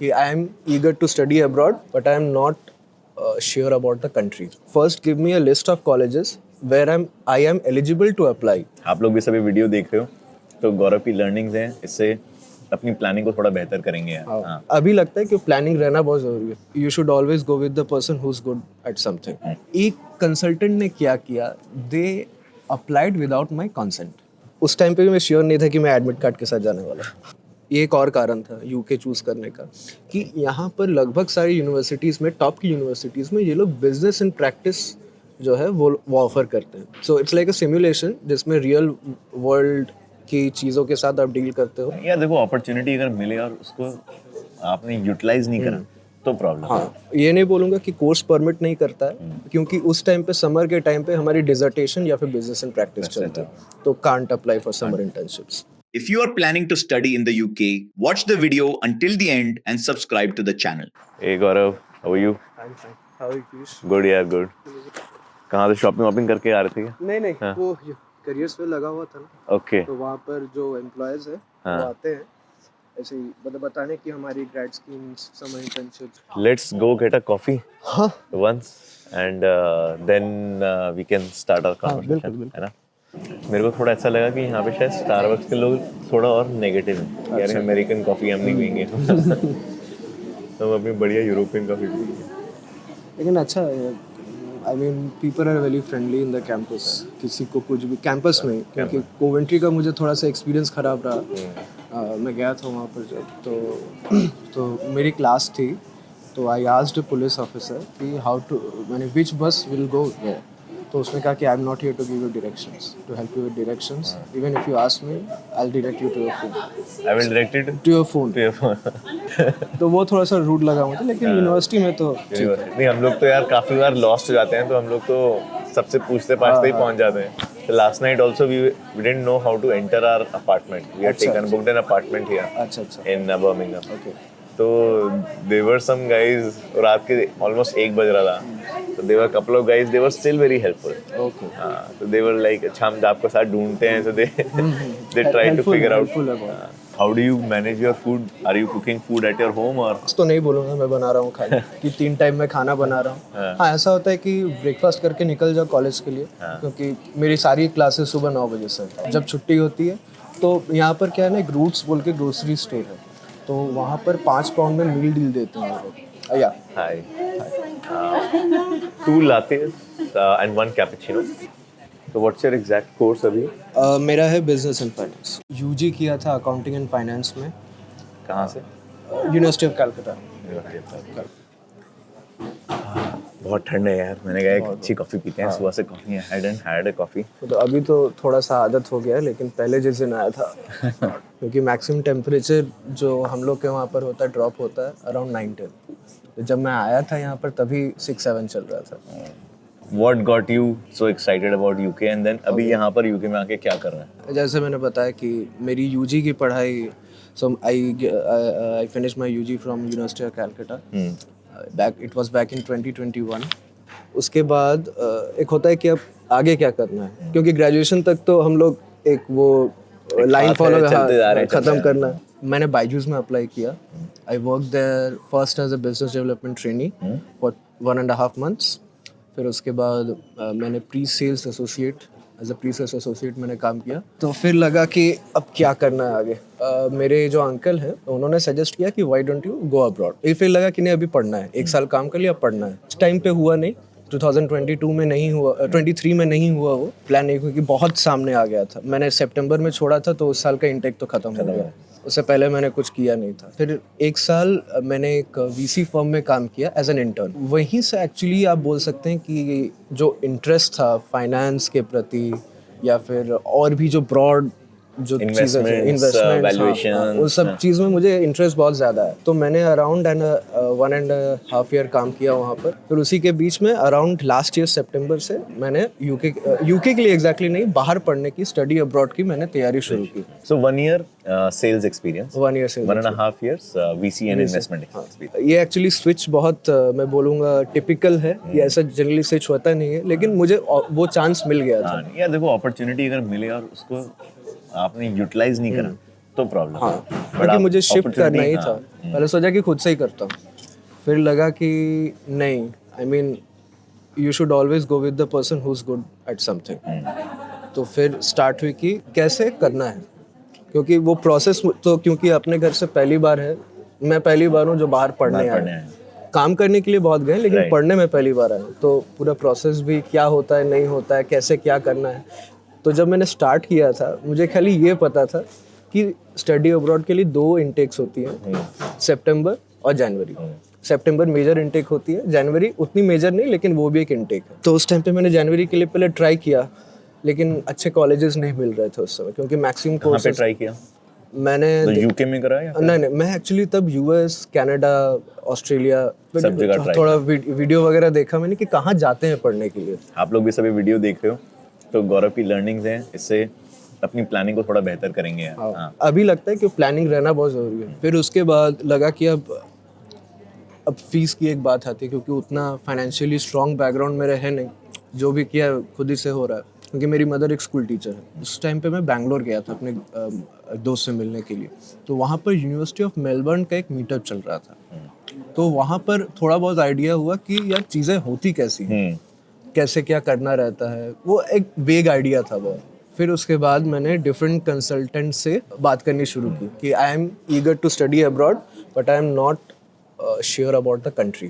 कि I am eager to study abroad but I am not sure about the country. First give me a list of colleges where I am eligible to apply. आप लोग भी सभी video देख रहे हो तो गौरव की लर्निंग्स हैं, इससे अपनी प्लानिंग को थोड़ा बेहतर करेंगे यार. हाँ. अभी लगता है कि प्लानिंग रहना बहुत जरूरी है. You should always go with the person who is good at something. एक कंसल्टेंट ने क्या किया, they applied without my consent. उस टाइम पे भी मैं श्योर नहीं था कि मैं एडमिट कार्ड के साथ जाने वाला. ये एक और कारण था यूके चूज करने का कि यहाँ पर लगभग सारी यूनिवर्सिटीज़ में, टॉप की यूनिवर्सिटीज़ में, ये लोग बिजनेस इन प्रैक्टिस जो है वो ऑफर करते हैं. So it's like a simulation जिसमें रियल वर्ल्ड की चीज़ों के साथ आप डील करते हो. यार देखो, अपॉर्चुनिटी अगर मिले और उसको आपने यूटिलाइज नहीं करा तो प्रॉब्लम. हाँ, ये नहीं बोलूँगा कि कोर्स परमिट नहीं करता है, क्योंकि उस टाइम पे, समर के टाइम पे हमारी डिसर्टेशन या फिर बिजनेस इन प्रैक्टिस चलता है, तो can't apply for summer internships. If you are planning to study in the UK, watch the video until the end and subscribe to the channel. Hey Gaurav, how are you? I'm fine. How are you, Piyush? Good यार, good. कहाँ से shopping करके आ रहे थे क्या? नहीं हाँ. वो करियर्स पे लगा हुआ था ना. Okay. तो वहाँ पर जो एम्प्लॉयज है हाँ. वो आते हैं ऐसे ही मतलब बताने की हमारी grade schemes, summer internships. Let's go get a coffee हाँ once and then we can start our conversation. बिल्कुल. है ना? मेरे को थोड़ा ऐसा लगा कि यहाँ पे शायद स्टारबक्स के लोग थोड़ा और नेगेटिव हैं. यार अमेरिकन कॉफ़ी हम नहीं पियेंगे. तो हम अपनी बढ़िया यूरोपियन कॉफ़ी पियेंगे. लेकिन अच्छा है. I mean people are very friendly in the campus. किसी को कुछ भी कैंपस में, क्योंकि कोवेंट्री का मुझे थोड़ा सा एक्सपीरियंस ख़राब रहा. मैं गया था वहाँ पर जब तो मेरी क्लास थी, तो I asked a police officer कि हाउ टू, मैंने विच बस विल गो देयर. तो उसने कहा कि I am not here to give you directions, to help you with directions. Even if you ask me I will direct you to your phone. I will direct it to your phone. to your phone. तो वो थोड़ा सा rude लगा मुझे, लेकिन university में तो नहीं, हम लोग तो यार काफ़ी बार लॉस्ट हो जाते हैं, तो हम लोग तो सबसे पूछते पाछते ही पहुँच जाते हैं. So last night also we didn't know how to enter our apartment. We had booked an apartment here अच्छा in Birmingham. ओके. तो there were some guys, रात के almost 1 बज रहा था, तो there were a couple of guys, they were still very helpful. Okay. हाँ, तो they were like, अच्छा हम आपको साथ ढूंढते हैं, so they try to figure out. How do you manage your food? Are you cooking food at your home or? तो नहीं बोलूँगा मैं बना रहा हूँ खाना कि 3 टाइम में खाना बना रहा हूँ. हाँ, ऐसा होता है कि ब्रेकफास्ट करके निकल जाओ कॉलेज के लिए, क्योंकि मेरी सारी क्लासेस सुबह 9 बजे से. जब छुट्टी होती है तो यहाँ पर क्या है ना, एक रूट्स बोल के ग्रोसरी स्टोर है, तो वहाँ पर 5 पाउंड में मील डील देते हैं वो लोग. या Hi. 2 lattes and 1 cappuccino. So what's your exact course अभी? मेरा है बिजनेस एंड फाइनेंस. यूजी किया था अकाउंटिंग एंड फाइनेंस में. कहाँ से? University of Calcutta. बहुत ठंड है यार. मैंने कहा एक अच्छी कॉफ़ी पीते हैं. सुबह से कॉफ़ी है. I hadn't had a coffee. तो अभी तो थोड़ा सा आदत हो गया है, लेकिन पहले जिस दिन आया था क्योंकि मैक्सिमम टेम्परेचर जो हम लोग के वहाँ पर होता है, ड्रॉप होता है अराउंड 9-10. तो जब मैं आया था यहाँ पर तभी 6-7 चल रहा था. What got you so excited about UK and then अभी यहाँ पर UK में आके क्या कर रहा है? जैसे मैंने बताया कि मेरी यूजी की पढ़ाई, so I finished my UG from University of Calcutta. It was back in 2021. उसके बाद एक होता है कि अब आगे क्या करना है, क्योंकि ग्रेजुएशन तक तो हम लोग एक वो लाइन फॉलो ख़त्म करना है. मैंने बायजूस में अप्लाई किया. I work there first as a business development trainee for 1.5 months. फिर उसके बाद मैंने pre sales associate, as a pre sales associate मैंने काम किया. तो फिर लगा कि अब क्या करना है आगे. मेरे जो अंकल हैं उन्होंने सजेस्ट किया कि why don't you go abroad. फिर लगा कि नहीं, अभी पढ़ना है, 1 साल काम कर लिया, अब पढ़ना है. इस टाइम पे हुआ नहीं, 2022 में नहीं हुआ, 23 में नहीं हुआ वो प्लान, नहीं, क्योंकि बहुत सामने आ गया था. मैंने सितंबर में छोड़ा था, तो उस साल का इंटेक तो ख़त्म हो गया. उससे पहले मैंने कुछ किया नहीं था. फिर 1 साल मैंने एक वीसी फर्म में काम किया एज एन इंटर्न. वहीं से एक्चुअली आप बोल सकते हैं कि जो इंटरेस्ट था फाइनेंस के प्रति, या फिर और भी जो ब्रॉड जो चीज़ें, इन्वेस्टमेंट, वैल्यूएशन, उस सब चीज़ में मुझे इंटरेस्ट बहुत ज़्यादा है. तो मैंने अराउंड 1.5 ईयर काम किया वहाँ पर. फिर उसी के बीच में अराउंड लास्ट ईयर सितंबर से मैंने यूके के लिए एग्जैक्टली नहीं, बाहर पढ़ने की, स्टडी अब्रॉड की मैंने तैयारी शुरू की. So 1 year sales experience. 1 year sales. 1.5 years VC and investment experience. ये एक्चुअली स्विच बहुत मैं बोलूँगा टिपिकल है. ये ऐसा जनरली स्विच होता नहीं है, लेकिन मुझे वो चांस मिल गया था. यार देखो, अपॉर्चुनिटी अगर मिले और उसको आपने यूटिलाइज नहीं करा तो प्रॉब्लम हाँ, क्योंकि मुझे शिफ्ट करना ही था। पहले सोचा कि खुद से ही करता हूँ, फिर लगा कि नहीं, I mean you should always go with the person who is good at something. तो फिर स्टार्ट हुई कि कैसे करना है, क्योंकि वो प्रोसेस तो, क्योंकि अपने घर से पहली बार है, मैं पहली बार हूँ जो बाहर पढ़ने आया। काम करने के लिए बहुत गए, लेकिन पढ़ने में पहली बार आया, तो पूरा प्रोसेस भी क्या होता है, नहीं होता है, कैसे क्या करना है। तो जब मैंने स्टार्ट किया था, मुझे खाली ये पता था कि स्टडी अब्रॉड के लिए 2 इंटेक्स होती हैं, सितंबर और जनवरी। सितंबर मेजर इंटेक होती है, जनवरी उतनी मेजर नहीं, लेकिन वो भी एक इंटेक है। तो उस टाइम पे मैंने जनवरी के लिए पहले ट्राई किया, लेकिन अच्छे कॉलेजेस नहीं मिल रहे थे उस समय, क्योंकि मैक्सिमम कोर्सेज ट्राई किया मैंने तो यूके में करा या नहीं, मैं एक्चुअली तब यूएस, कनाडा, ऑस्ट्रेलिया सब जगह ट्राई थोड़ा वीडियो वगैरह देखा मैंने कि कहाँ जाते हैं पढ़ने के लिए। आप लोग भी सभी वीडियो देख रहे हो, तो गौरव की लर्निंग्स हैं, इससे अपनी प्लानिंग को थोड़ा बेहतर करेंगे यार। हाँ। अभी लगता है कि प्लानिंग रहना बहुत ज़रूरी है। फिर उसके बाद लगा कि अब फीस की एक बात आती है, क्योंकि उतना फाइनेंशियली स्ट्रॉन्ग बैकग्राउंड मेरा है नहीं, जो भी किया खुद ही से हो रहा है, क्योंकि मेरी मदर एक स्कूल टीचर है। उस टाइम पे मैं बैंगलोर गया था अपने दोस्त से मिलने के लिए, तो वहाँ पर यूनिवर्सिटी ऑफ मेलबर्न का एक मीटअप चल रहा था। तो वहाँ पर थोड़ा बहुत आइडिया हुआ कि यार चीज़ें होती कैसी हैं, कैसे क्या करना रहता है, वो एक वेग आइडिया था वो। फिर उसके बाद मैंने डिफरेंट कंसल्टेंट से बात करनी शुरू की कि I am eager to study abroad, but I am not sure about the country,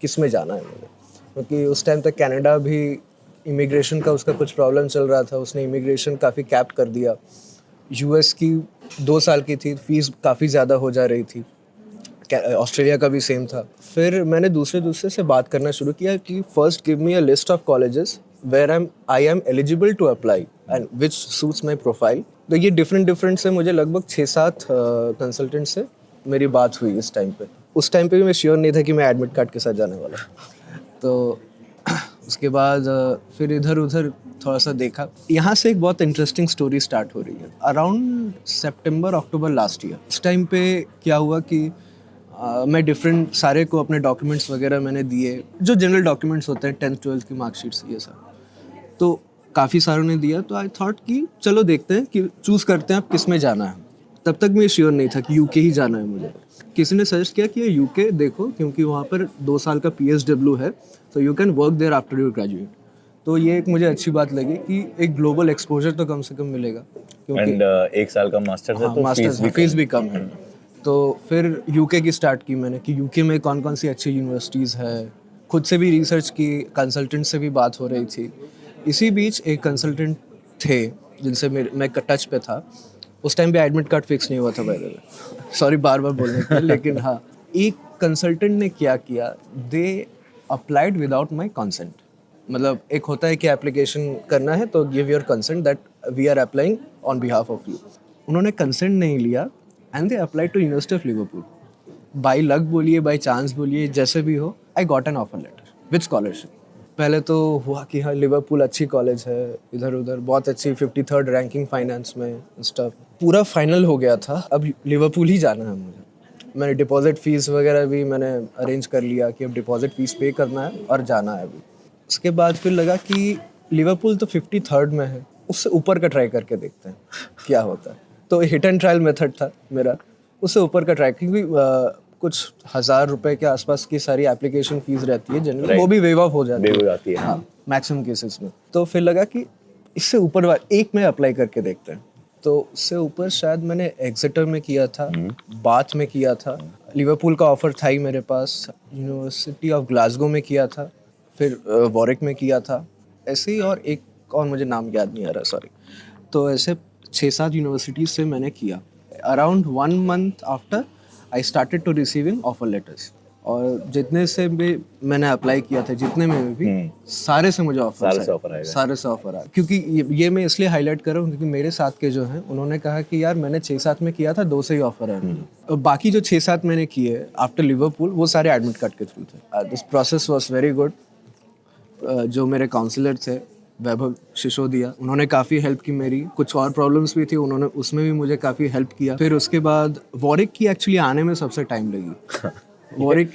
किस में जाना है मुझे। क्योंकि उस टाइम तक कनाडा भी इमिग्रेशन का उसका कुछ प्रॉब्लम चल रहा था, उसने इमिग्रेशन काफ़ी कैप कर दिया। यूएस की 2 साल की थी, फीस काफ़ी ज़्यादा हो जा रही थी, ऑस्ट्रेलिया का भी सेम था। फिर मैंने दूसरे से बात करना शुरू किया कि first give me a list of colleges where I am eligible to apply and which suits my profile. तो ये डिफरेंट से मुझे लगभग 6-7 कंसल्टेंट से मेरी बात हुई इस टाइम पे। उस टाइम पे भी मैं श्योर नहीं था कि मैं एडमिट कार्ड के साथ जाने वाला। तो उसके बाद फिर इधर उधर थोड़ा सा देखा। यहाँ से एक बहुत इंटरेस्टिंग स्टोरी स्टार्ट हो रही है। अराउंड सितंबर अक्टूबर लास्ट ईयर, उस टाइम पे क्या हुआ कि मैं डिफरेंट सारे को अपने डॉक्यूमेंट्स वगैरह मैंने दिए, जो जनरल डॉक्यूमेंट्स होते हैं 10th 12th की मार्कशीट्स, ये सब तो काफ़ी सारों ने दिया। तो आई थॉट कि चलो देखते हैं कि चूज़ करते हैं आप किस में जाना है। तब तक मैं श्योर नहीं था कि यूके ही जाना है मुझे। किसी ने सजेस्ट किया कि यूके देखो, क्योंकि वहाँ पर 2 साल का PSW है, तो you can work there after you graduate. तो ये एक मुझे अच्छी बात लगी कि एक ग्लोबल एक्सपोजर तो कम से कम मिलेगा, क्योंकि 1 साल का मास्टर्स है तो मास्टर्स फीस भी कम है। तो फिर यूके की स्टार्ट की मैंने कि यूके में कौन कौन सी अच्छी यूनिवर्सिटीज़ है। खुद से भी रिसर्च की, कंसल्टेंट से भी बात हो रही थी। इसी बीच एक कंसल्टेंट थे जिनसे मैं टच पे था। उस टाइम पे एडमिट कार्ड फिक्स नहीं हुआ था, बाय द वे, सॉरी बार बोलने के लिए, लेकिन हाँ, एक कंसल्टेंट ने क्या किया, they applied without my consent. मतलब एक होता है कि एप्लीकेशन करना है तो give your consent that we are applying on behalf of you. उन्होंने कंसेंट नहीं लिया and they applied to university of Liverpool. By luck बोलिए, बाई चांस बोलिए, जैसे भी हो, I got an offer letter with scholarship. पहले तो हुआ कि हाँ लिवरपूल अच्छी कॉलेज है, इधर उधर बहुत अच्छी 53rd रैंकिंग फाइनेंस में स्टफ, पूरा फाइनल हो गया था। अब लिवरपूल ही जाना है मुझे। मैंने डिपॉजिट फीस वगैरह भी मैंने अरेंज कर लिया कि अब डिपॉजिट फीस पे करना है और जाना है अभी। उसके बाद फिर लगा कि लिवरपूल तो 53rd में है, उससे ऊपर का ट्राई करके देखते हैं क्या होता है। तो हिट एंड ट्रायल मेथड था मेरा, उससे ऊपर का ट्राई, क्योंकि कुछ 1000 रुपए के आसपास की सारी एप्लीकेशन फीस रहती है जनरली, वो भी वेव ऑफ हो जाती है हाँ, मैक्सिमम केसेस में। तो फिर लगा कि इससे ऊपर एक में अप्लाई करके देखते हैं। तो उससे ऊपर शायद मैंने एग्जिटर में किया था, बाथ में किया था, लिवरपूल का ऑफर था ही मेरे पास, यूनिवर्सिटी ऑफ ग्लासगो में किया था, फिर वॉरिक में किया था, ऐसे ही और एक और मुझे नाम याद नहीं आ रहा, सॉरी। तो ऐसे 6-7 यूनिवर्सिटीज़ से मैंने किया। Around 1 month after I started to receiving offer letters, और जितने से भी मैंने अप्लाई किया था, जितने में भी सारे से मुझे सारे से ऑफर आया। क्योंकि ये मैं इसलिए हाईलाइट कर रहा हूँ क्योंकि मेरे साथ के जो हैं उन्होंने कहा कि यार मैंने 6-7 में किया था, 2 से ही ऑफर है मुझे। और बाकी जो 6-7 मैंने किए आफ्टर लिवरपूल, वो सारे एडमिट कार्ड के थ्रू थे। This process was very good. जो मेरे काउंसलर थे वैभव सिसोदिया, उन्होंने काफ़ी हेल्प की मेरी। कुछ और प्रॉब्लम्स भी थी, उन्होंने उसमें भी मुझे काफ़ी हेल्प किया। फिर उसके बाद वॉरिक की एक्चुअली आने में सबसे टाइम लगी। Warwick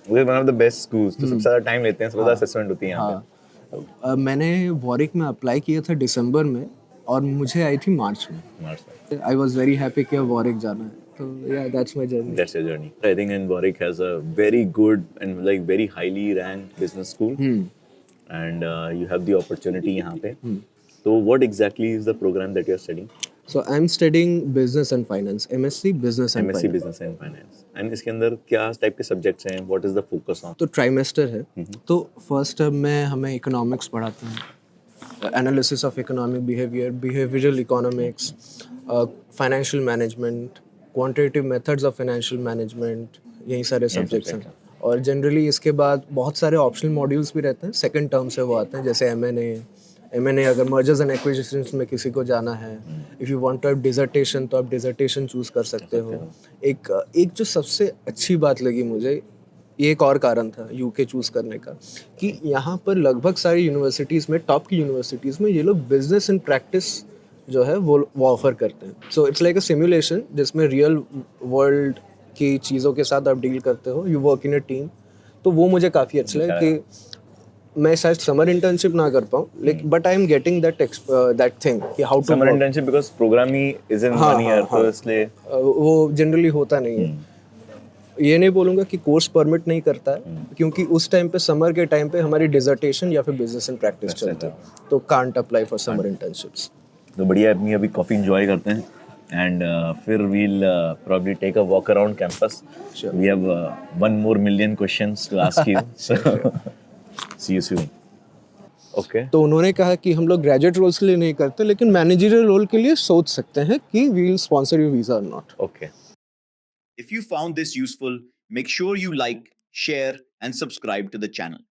one of the best schools, तो सबसे ज़्यादा टाइम लेते हैं, सबसे ज़्यादा असेसमेंट होती है यहाँ पे। मैंने वॉरिक में अप्लाई किया था दिसंबर में, और मुझे आई थी मार्च में. March में. आई वॉज वेरी हैप्पी कि अब वॉरिक जाना है. तो या that's my journey. That's your journey. I think in Warwick has a very good and like very highly ranked business school, and you have the opportunity यहाँ पे. So what exactly is the program that you are studying? So I'm studying business and finance, MSc business and MSc finance. Business and Finance. And इसके अंदर क्या type के subjects हैं? What is the focus on? तो trimester है. तो first term में हमें इकोनॉमिक्स पढ़ाते हैं, analysis of economic behaviour, behavioural economics, financial management, quantitative methods of financial management, यही सारे सब्जेक्ट्स हैं. और जनरली इसके बाद बहुत सारे ऑप्शनल मॉड्यूल्स भी रहते हैं. सेकंड टर्म से वो आते हैं, जैसे M&A अगर मर्जर्स एंड एक्विजिशंस में किसी को जाना है. If you want to have dissertation तो आप डिसर्टेशन चूज़ कर सकते हो. एक जो सबसे अच्छी बात लगी मुझे, ये एक और कारण था यूके चूज़ करने का, कि यहाँ पर लगभग सारी यूनिवर्सिटीज़ में, टॉप की यूनिवर्सिटीज़ में, ये लोग बिजनेस इन प्रैक्टिस जो है वो ऑफर करते हैं. So it's like a simulation जिसमें रियल वर्ल्ड की चीज़ों के साथ आप डील करते हो. You work in a team. तो वो मुझे काफ़ी अच्छा लगा कि मैं शायद समर इंटर्नशिप ना कर पाऊँ, लेकिन but I am getting that thing कि how to Summer internship because program ही is in 1 year, तो इसलिए वो जनरली होता नहीं है. ये नहीं बोलूँगा कि कोर्स परमिट नहीं करता है, क्योंकि उस टाइम पे, समर के टाइम पे, हमारी डिसर्टेशन या फिर बिजनेस इन प्रैक्टिस चलता है, तो can't apply for summer internships. तो बढ़िया अपनी अभी कॉफी एंजॉय करते हैं एंड फिर we'll probably take a walk around campus. Sure. We have 1 more million questions to ask you. See you soon. Okay. तो उन्होंने कहा कि हम लोग ग्रेजुएट रोल्स के लिए नहीं करते, लेकिन मैनेजरियल रोल के लिए सोच सकते हैं कि we will sponsor your visa और not. Okay. If you found this useful, make sure you like, share, and subscribe to the channel.